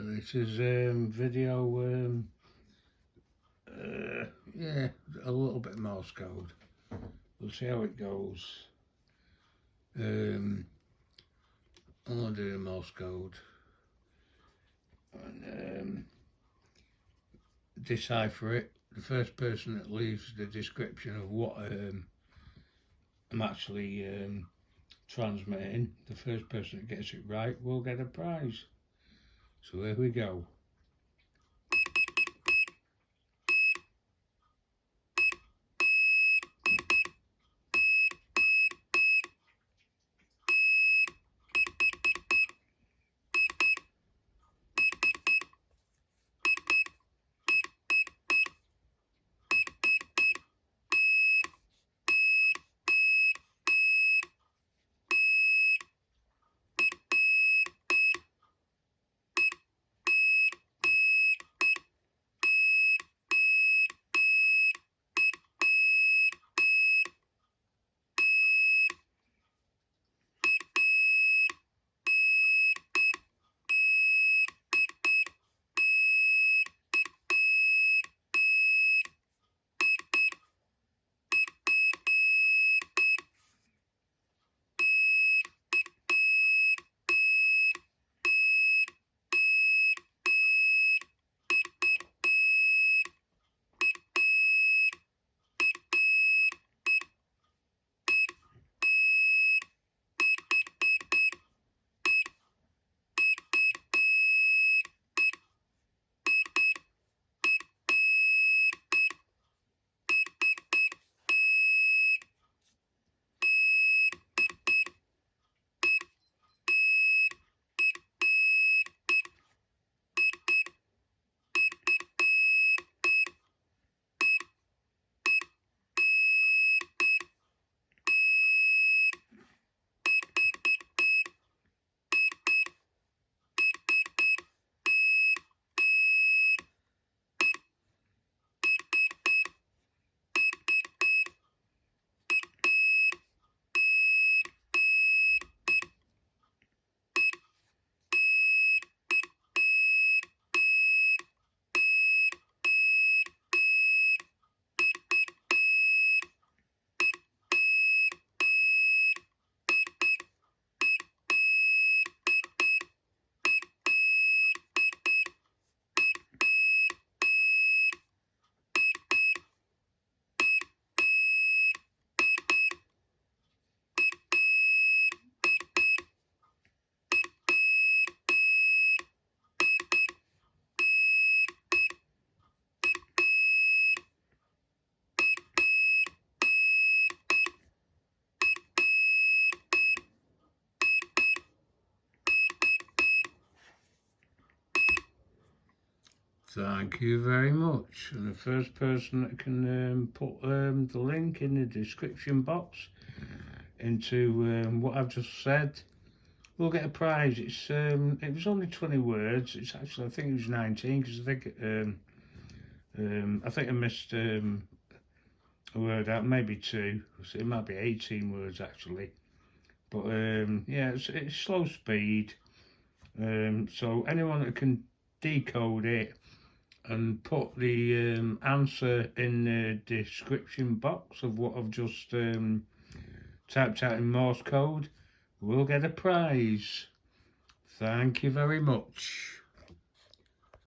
This is video, yeah, a little bit Morse code. We'll see how it goes. I'm gonna do the Morse code and decipher it. The first person that leaves the description of what I'm actually transmitting, the first person that gets it right will get a prize. So here we go. Thank you very much. And the first person that can put the link in the description box into what I've just said will get a prize. It was only 20 words. It's actually, I think it was 19 because I think I missed a word out, maybe two. So it might be 18 words actually. But yeah, it's slow speed. So anyone that can decode it and put the answer in the description box of what I've just typed out in Morse code will get a prize. Thank you very much.